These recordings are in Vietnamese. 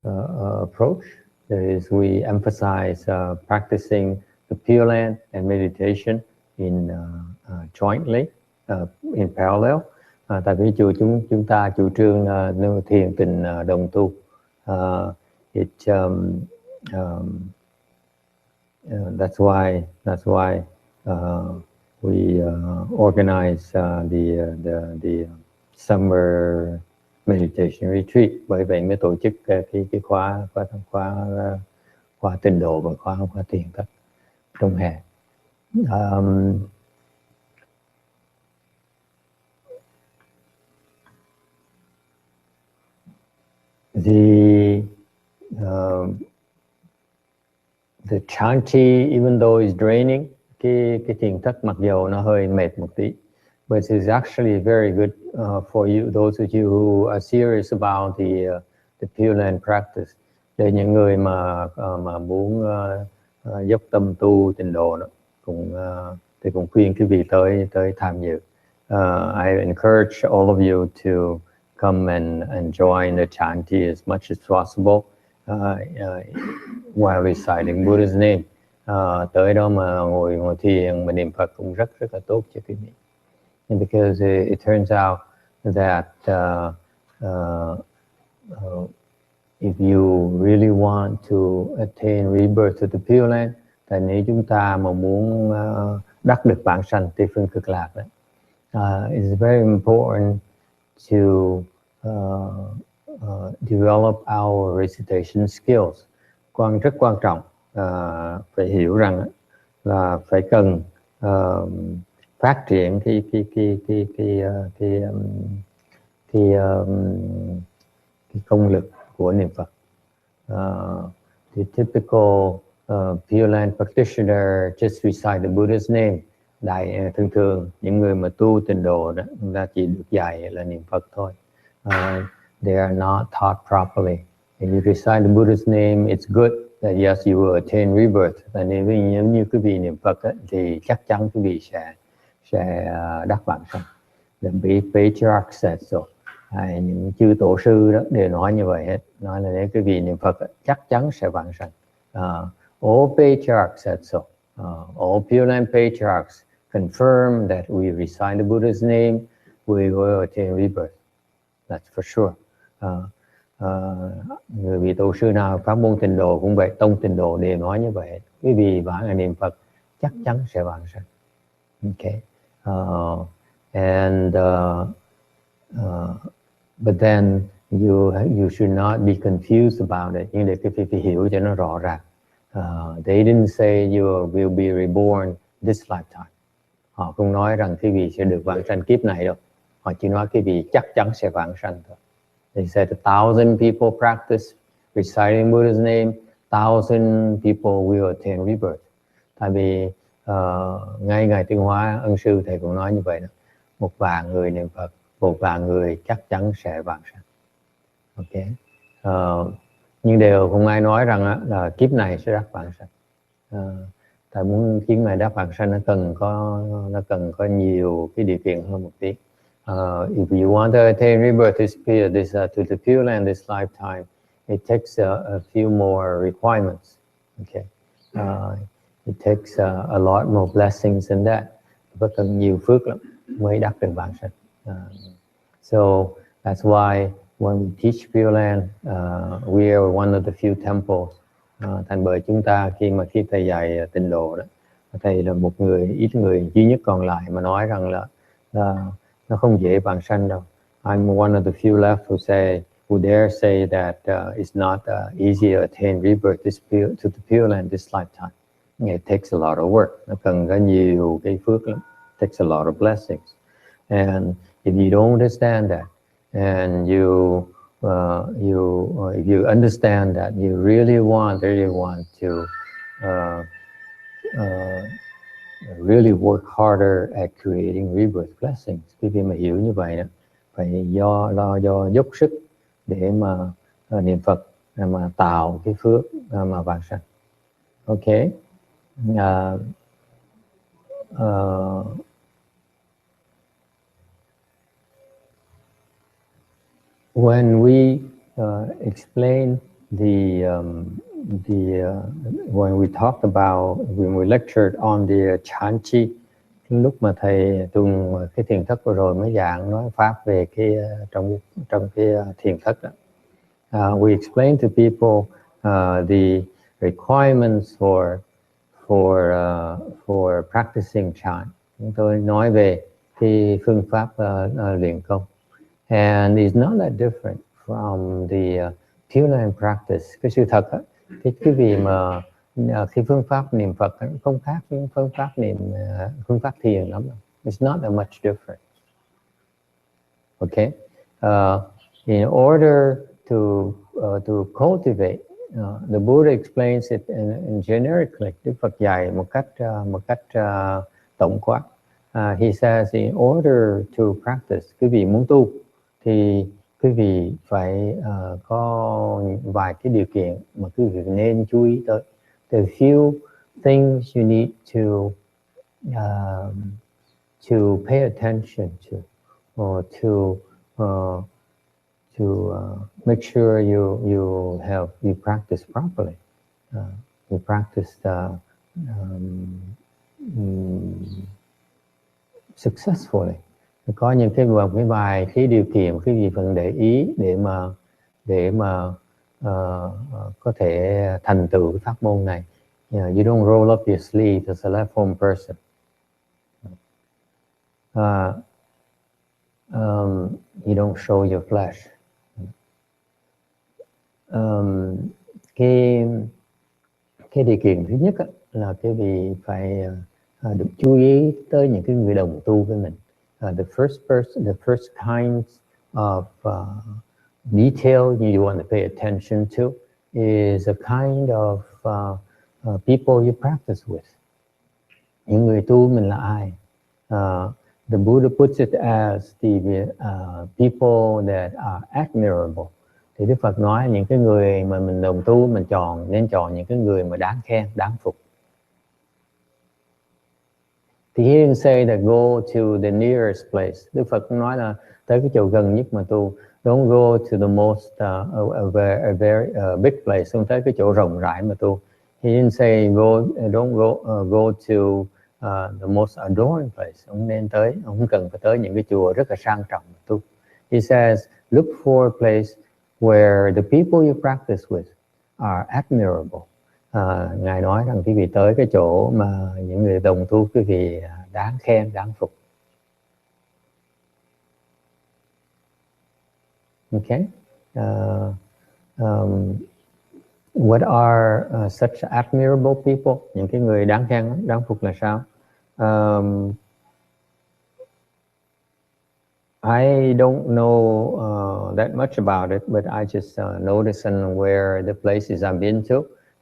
approach. That is, we emphasize practicing the PureLand and meditation in jointly, in parallel. Tại vì chúng ta chủ trương thiền tình đồng tu. That's why we organize the summer meditation retreat. Bởi vậy mới tổ chức cái khóa tịnh độ và khóa thiền thất trong hè. The chanti, even though it's draining, cái thiền thất mặc dầu nó hơi mệt một tí, but it's actually very good for you, those of you who are serious about the PureLand practice. Để những người mà muốn dốc tâm tu tịnh độ đó, thì cũng khuyên quý vị tới tham dự. I encourage all of you to come and join the chanti as much as possible while reciting Buddha's name. Tới đó mà ngồi thiền mà niệm Phật cũng rất là tốt cho quý vị. And because it turns out that if you really want to attain rebirth to the PureLand, tại nếu chúng ta mà muốn đắc được vãng sanh tây phương cực lạc đấy, it's very important to develop our recitation skills. Rất quan trọng phải hiểu rằng là phải cần phát triển cái công lực của niệm Phật. The typical PureLand practitioner just recite the Buddha's name. Thường những người mà tu tịnh độ đó, người ta chỉ được dạy là niệm Phật thôi. They are not taught properly. If you recite the Buddha's name, it's good that yes, you will attain rebirth. Và nếu như quý vị niệm Phật ấy, thì chắc chắn quý vị sẽ đắc vãng sanh. The patriarch said so. Những chư tổ sư đó đều nói như vậy hết, nói là nếu quý vị niệm Phật ấy, chắc chắn sẽ vãng sanh. All patriarchs said so. All PureLand patriarchs confirm that we recite the Buddha's name, we will attain rebirth. That's for sure. Người vị tổ sư nào pháp môn tịnh độ cũng vậy, tông tịnh độ đều nói như vậy. Quý vị vãng niệm Phật chắc chắn sẽ vãng sanh. Okay. But then you should not be confused about it. Nhưng để quý vị phải hiểu cho nó rõ ràng. They didn't say you will be reborn this lifetime. Họ không nói rằng quý vị sẽ được vãng sanh kiếp này đâu. Họ chỉ nói quý vị chắc chắn sẽ vãng sanh thôi. They said 1,000 people practice reciting Buddha's name, 1,000 people will attain rebirth. Tại vì ngay Ngài Tuyên Hóa Ân Sư thầy cũng nói như vậy đó. 1,000 người niệm Phật, 1,000 người chắc chắn sẽ vãng sanh. Okay. Nhưng đều không ai nói rằng là kiếp này sẽ đắc vãng sanh. Tại muốn kiếp này đắc vãng sanh nó cần có nhiều cái điều kiện hơn một tí. If you want to attain rebirth to the PureLand this lifetime, it takes a few more requirements. Okay, it takes a lot more blessings than that. Có cần nhiều phước lắm mới đắc được vãng sanh. So that's why when we teach PureLand, we are one of the few temples. Thành bởi chúng ta khi thầy dạy tịnh độ đó, thầy là một ít người duy nhất còn lại mà nói rằng là nó không dễ vãng sanh đâu. I'm one of the few left who dare say that it's not easy to attain rebirth to the PureLand this lifetime. It takes a lot of work. Nó cần có nhiều cái phước lắm. It takes a lot of blessings. And if you don't understand that, and if you understand that you really want to really work harder at creating rebirth blessings. Cái việc mà hiểu như vậy đó, phải do dốc sức để mà niệm Phật mà tạo cái phước mà vãng sanh. Okay. When we explain when we talked about, when we lectured on the Chanchi, lúc mà thầy Tùng cái thiền thất vừa rồi mới giảng nói pháp về cái trong cái thiền thất đó. We explained to people the requirements for practicing chan. Chúng tôi nói về cái phương pháp luyện công, and it's not that different from the PureLand practice. Cái sự thật á, cái vị mà khi phương pháp niệm Phật không khác với phương pháp thiền lắm. It's not that much different. Okay, in order to cultivate, the Buddha explains it in generically. Đức Phật dạy một cách tổng quát. He says, in order to practice, quý vị muốn tu thì quý vị phải có vài cái điều kiện mà quý vị nên chú ý tới. The few things you need to pay attention to, or to make sure you practice properly. You practice successfully. Có những cái vài cái điều kiện quý vị phần để ý để mà có thể thành tựu cái pháp môn này. You don't roll up your sleeve as a left home person. You don't show your flesh. Cái điều kiện thứ nhất là quý vị phải được chú ý tới những cái người đồng tu với mình. The first kinds of detail you want to pay attention to is a kind of people you practice with. Những người tu mình là ai? The Buddha puts it as the people that are admirable. Thì Đức Phật nói những cái người mà mình đồng tu mình nên chọn những cái người mà đáng khen, đáng phục. Thì he didn't say that go to the nearest place. Đức Phật nói là tới cái chỗ gần nhất mà tu. Don't go to the most a very big place. Không tới cái chỗ rộng rãi mà tu. He didn't say don't go to the most adorned place. Không cần phải tới những cái chùa rất là sang trọng mà tu. He says look for a place where the people you practice with are admirable. Ngài nói rằng quý vị tới cái chỗ mà những người đồng tu quý vị đáng khen, đáng phục. Okay. What are such admirable people? Những cái người đáng khen, đáng phục là sao? I don't know that much about it, but I just noticed where the places I've been to.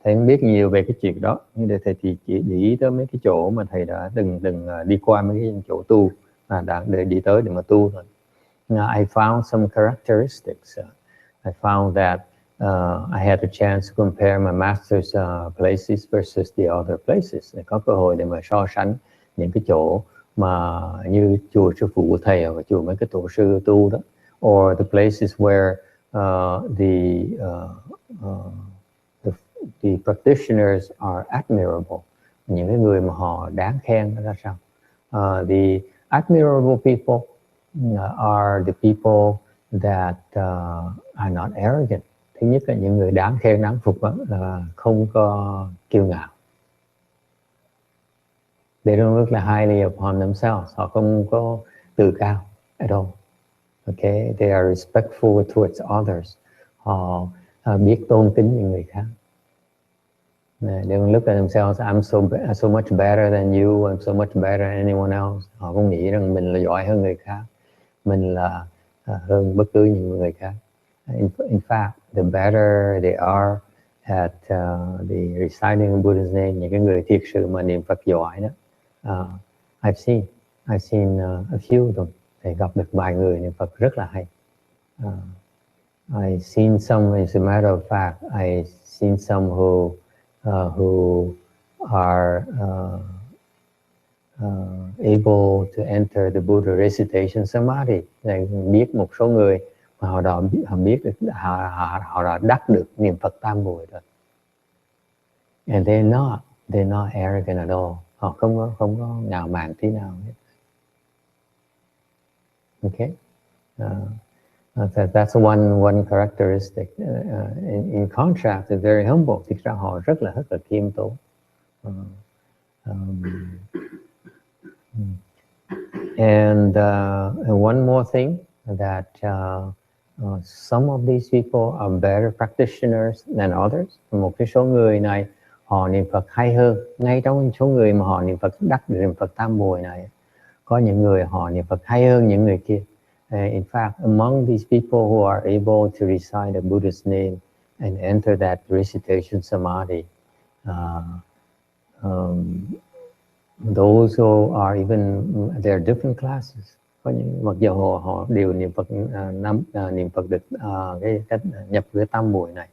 Thầy không biết nhiều về cái chuyện đó, nhưng để thầy thì chỉ để ý tới mấy cái chỗ mà thầy đã từng đi qua mấy cái chỗ tu mà để đi tới để mà tu thôi. I found some characteristics. I found that I had a chance to compare my master's places versus the other places. Để có cơ hội để mà so sánh những cái chỗ mà như chùa sư phụ của thầy hoặc chùa mấy cái tổ sư tu đó, or the places where the practitioners are admirable. Những cái người mà họ đáng khen ra sao? The admirable people are the people that are not arrogant. Thứ nhất là những người đáng khen, đáng phục là không có kiêu ngạo. They don't look highly upon themselves. Họ không có tự cao at all. Okay, they are respectful towards others. Họ biết tôn kính những người khác. They don't look at themselves. I'm so much better than you. I'm so much better than anyone else. Họ không nghĩ rằng mình là giỏi hơn người khác. Mình là hơn bất cứ những người khác. In fact, the better they are at the reciting Buddha's name, những cái người thiệt sự mà niệm Phật giỏi đó. I've seen a few of them. Thầy gặp được vài người niệm Phật rất là hay. I've seen some, as a matter of fact, I've seen some who are able to enter the Buddha recitation samadhi. Thầy biết một số người họ biết được, họ đã đắc được niệm Phật tam muội rồi. And they're not arrogant at all. Họ không có ngạo mạn tí nào hết. Okay, that's one characteristic. In contrast, they're very humble. Thực ra họ rất là khiêm tốn. And one more thing, that some of these people are better practitioners than others. Một cái số người này họ niệm Phật hay hơn. Ngay trong số người mà họ niệm Phật đắc được niệm Phật tam muội này, có những người họ niệm Phật hay hơn những người kia. In fact, among these people who are able to recite the Buddha's name and enter that recitation samadhi, those who are even, there are different classes. Có những mặc dù họ đều niệm Phật niệm Phật được cái cách nhập cái tam muội này,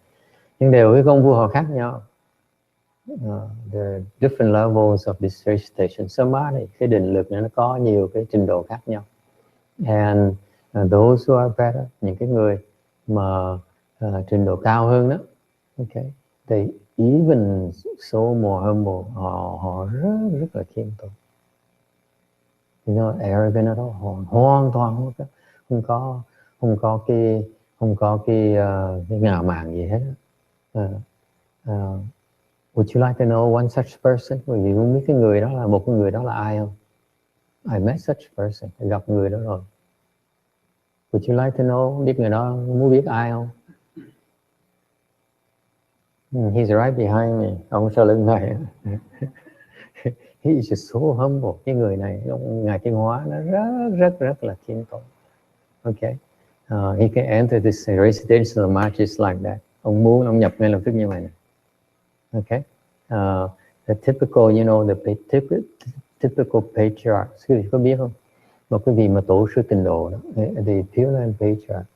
nhưng đều cái công phu họ khác nhau. There are different levels of this recitation samadhi. Cái định lực nó có nhiều cái trình độ khác nhau. And those who are better, những cái người mà trình độ cao hơn đó, okay, they even so more humble. Họ rất là khiêm tốn. You know, arrogant at all. Họ hoàn toàn không có cái ngạo mạn gì hết. Would you like to know one such person? Quý vị muốn biết cái người đó là một người đó là ai không? I met such person. Tôi gặp người đó rồi. Would you like to know? Biết người đó, muốn biết ai không? He's right behind me. Ông sau lưng này. He is just so humble. Cái người này, Ngài Tiến Hóa, nó rất là khiêm tốn. Okay. He can enter this recitation match just like that. Ông muốn, ông nhập ngay lập tức như vậy này. Okay. The typical, you know, the typical patriarchs. Quý vị có biết không? Một cái vị mà tổ sư tịnh độ đó, the PureLand patriarchs,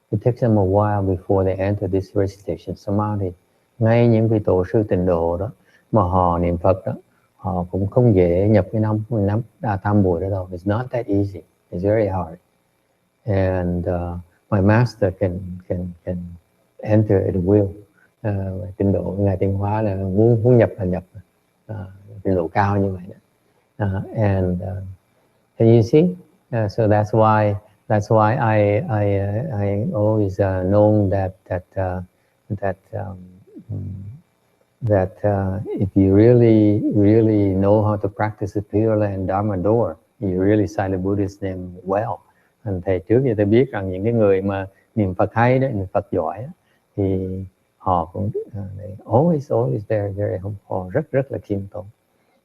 it takes them a while before they enter this recitation samadhi. Ngay những vị tổ sư tịnh độ đó mà họ niệm Phật đó, họ cũng không dễ nhập cái năm tam muội đó đâu. It's not that easy. It's very hard. And my master can enter at will. Tịnh độ Ngài Tiến Hóa là muốn nhập là nhập, tịnh độ cao như vậy đó. And you see, so that's why I always known that if you really know how to practice the PureLand Dharma door, you really say the Buddhist name well. Thầy trước giờ tôi biết rằng những cái người mà niệm Phật hay đó, niệm Phật giỏi đó, thì họ cũng always very humble, rất là khiêm tốn.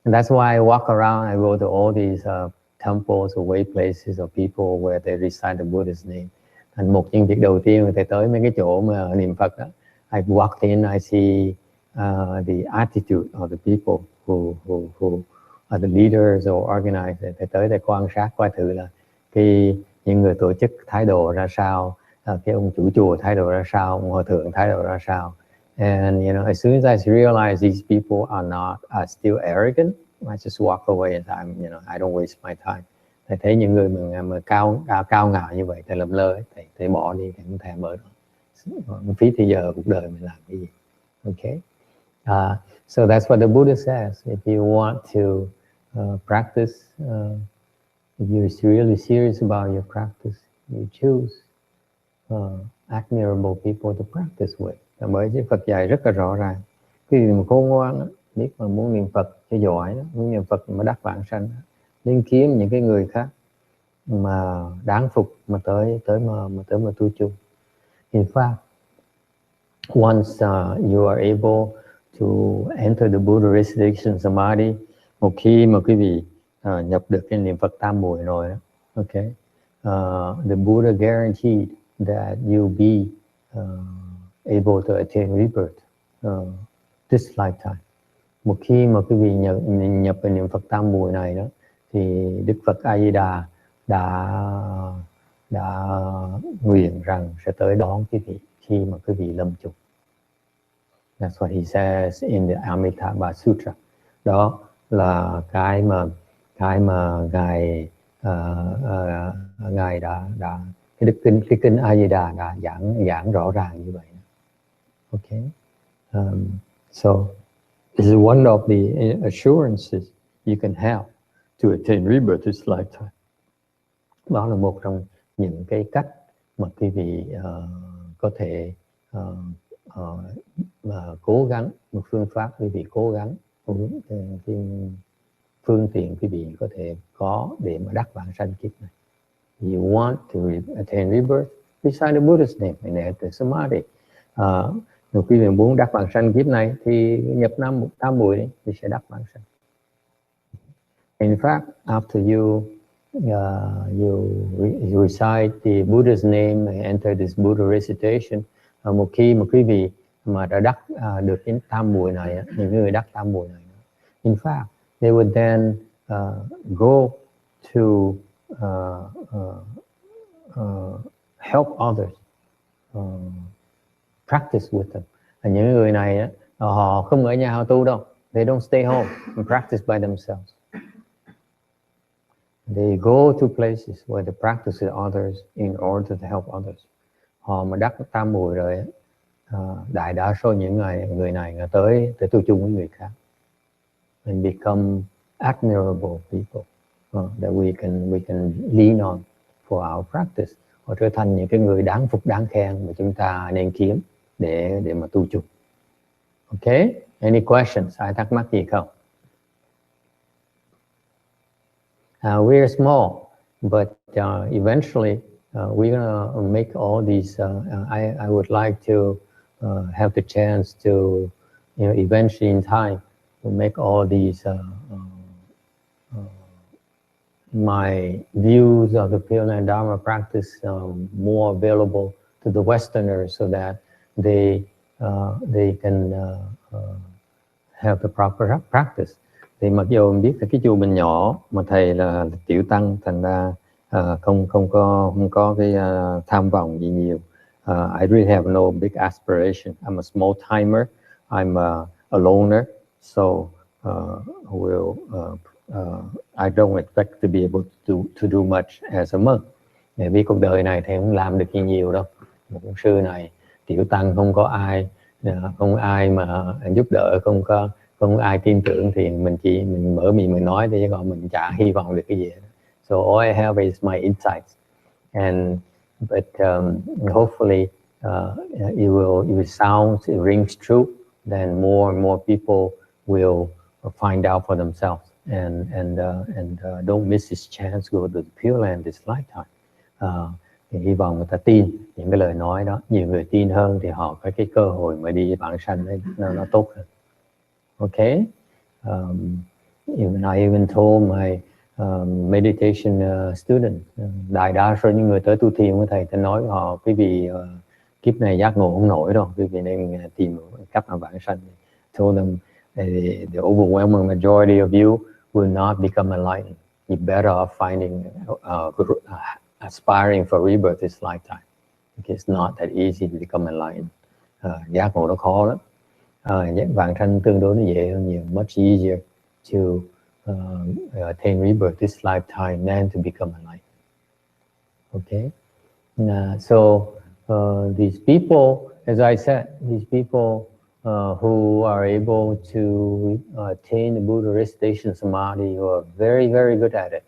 And that's why I walk around. I go to all these temples or way places of people where they recite the Buddha's name. And một những việc đầu tiên mà thầy tới mấy cái chỗ mà niệm Phật đó, I walked in, I see the attitude of the people who are the leaders or organizers. Thầy tới để quan sát coi thử là những người tổ chức thái độ ra sao, cái ông chủ chùa thái độ ra sao, ông hòa thượng thái độ ra sao. And you know, as soon as I realize these people are still arrogant, I just walk away and I don't waste my time. Thầy thấy những người mà cao ngạo như vậy, thầy lầm lơ, thầy bỏ đi, thầy không thèm ở đó. Phí thì giờ cuộc đời mình làm cái gì? Okay. So that's what the Buddha says. If you want to practice, if you're really serious about your practice, you choose admirable people to practice with. Bởi vì Phật dạy rất là rõ ràng. Khi mà khôn ngoan biết mà muốn niệm Phật cho giỏi, muốn niệm Phật mà đắc vãng sanh, nên kiếm những cái người khác mà đáng phục mà tới mà tu chung. In fact, once you are able to enter the Buddha recitation samadhi, một khi mà quý vị nhập được cái niệm Phật tam muội rồi đó, okay, the Buddha guaranteed that you'll be able to attain rebirth this lifetime. Một khi mà quý vị nhập về niệm Phật tam muội này đó, thì Đức Phật A Di Đà đã nguyện rằng sẽ tới đón quý vị khi mà quý vị lâm chung. That's what he says in the Amitabha Sutra. Đó là cái mà ngài cái kinh A Di Đà đã giảng rõ ràng như vậy. Okay, so this is one of the assurances you can have to attain rebirth this lifetime. Đó là một trong những cái cách mà quý vị có thể cố gắng, một phương pháp quý vị cố gắng, phương tiện quý vị có thể có để mà đắc vãng sanh kiếp này. You want to attain rebirth, recite the Buddha's name and enter samadhi. Nếu quý vị muốn đắc vãng sanh kiếp này thì nhập tam muội thì sẽ đắc vãng sanh. In fact, after you recite the Buddha's name and enter this Buddha recitation, một khi mà quý vị mà đã đắc được cái tam muội này, những người đắc tam muội này, in fact, they would then go to help others, practice with them. Những người này họ không ở nhà họ tu đâu. They don't stay home and practice by themselves. They go to places where they practice with others in order to help others. Họ mà đắc tam muội rồi, đại đa số những người này tới tu chung với người khác, and become admirable people that we can lean on for our practice. Họ trở thành những cái người đáng phục, đáng khen mà chúng ta nên kiếm để mà tu chung. Okay? Any questions? Ai thắc mắc gì không? We are small, but eventually we're gonna make all these. I would like to have the chance to, eventually in time, to make all these my views of the PureLand Dharma practice more available to the Westerners, so that they can have the proper practice. Thì mặc dù mình biết là cái chùa mình nhỏ mà thầy là tiểu tăng, thành ra không có cái tham vọng gì nhiều. I really have no big aspiration. I'm a small timer. I'm a loner, so I don't expect to be able to do much as a monk. Vì cuộc đời này thầy không làm được nhiều đâu. Một sư này tiểu tăng, không ai mà giúp đỡ, không ai tin tưởng thì mình mở miệng mình nói thôi, chứ còn mình chả hy vọng được cái gì. So all I have is my insights, but hopefully it rings true. Then more and more people will find out for themselves and don't miss this chance to go to the PureLand this lifetime. Thì hy vọng người ta tin những cái lời nói đó, nhiều người tin hơn thì họ có cái cơ hội mà đi vãng sanh nó tốt hơn. Okay, I even told my meditation student, đại đa số những người tới tu thiền với thầy nói họ quý vị kiếp này giác ngộ không nổi đâu, quý vị nên tìm cách nào vãng sanh. Told them the overwhelming majority of you will not become enlightened. You better off finding aspiring for rebirth this lifetime. It's not that easy to become enlightened. Giác ngộ nó khó lắm. Vãng sanh tương đối nó dễ hơn nhiều, much easier to attain rebirth this lifetime than to become enlightened. Okay, so these people, as I said, these people who are able to attain the Buddha recitation samadhi, who are very, very good at it.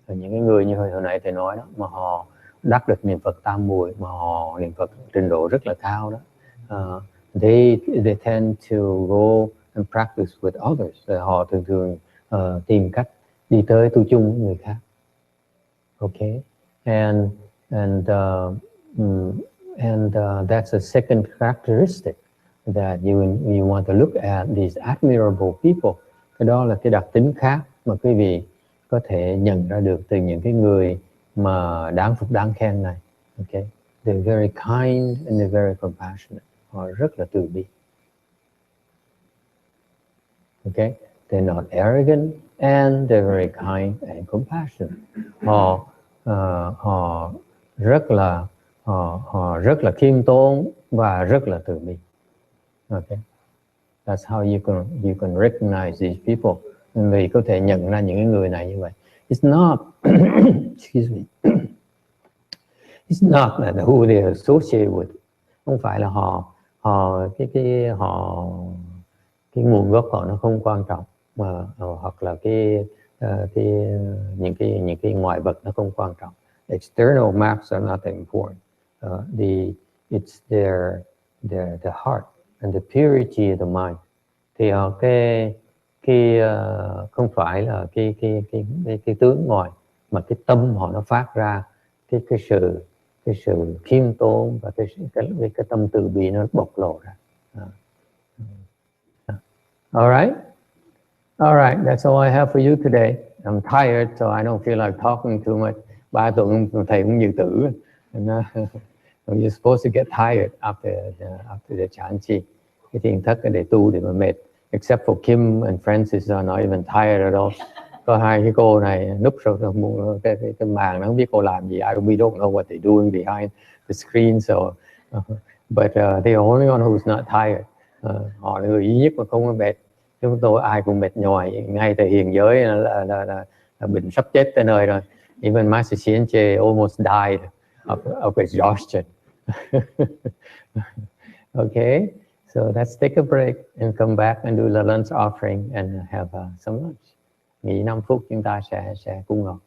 Những cái người như hồi nãy thầy nói đó, mà họ đắc được niệm Phật tam muội, mà họ niệm Phật trình độ rất là cao đó, they tend to go and practice with others. Họ thường tìm cách đi tới tu chung với người khác. Okay, and that's a second characteristic that you want to look at, these admirable people. Cái đó là cái đặc tính khác mà quý vị có thể nhận ra được từ những cái người mà đáng phục, đáng khen này. Okay, they're very kind and they're very compassionate. Họ rất là từ bi. Okay, they're not arrogant and they're very kind and compassionate. Họ rất là khiêm tốn và rất là từ bi. Okay, that's how you can recognize these people. Vì có thể nhận ra những người này như vậy. It's not, excuse me. It's not that who they associate with, không phải là họ cái nguồn gốc họ nó không quan trọng, mà hoặc là những cái ngoại vật nó không quan trọng. External marks are not important. It's their heart and the purity of the mind. Thì không phải là cái tướng ngoài, mà cái tâm họ nó phát ra cái sự khiêm tốn và cái tâm từ bi nó bộc lộ ra. All right, that's all I have for you today. I'm tired, so I don't feel like talking too much. 3 tuần thầy cũng như tử. You're supposed to get tired after the chanchi. Cái thiền thất để tu để mà mệt. Except for Kim and Francis are not even tired at all. Có 2 cái cô này núp sau cái màn, nó không biết cô làm gì. We don't know what they're doing behind the screen. So, but they are only one who's not tired. Họ là người duy nhất mà không có mệt. Chúng tôi ai cũng mệt nhòi. Ngay từ hiền giới là bệnh sắp chết tới nơi rồi. Even Master Xianche almost died of exhaustion. Okay, so let's take a break and come back and do the lunch offering and have some lunch. Nghỉ 5 phút chúng ta sẽ cúng ngọt.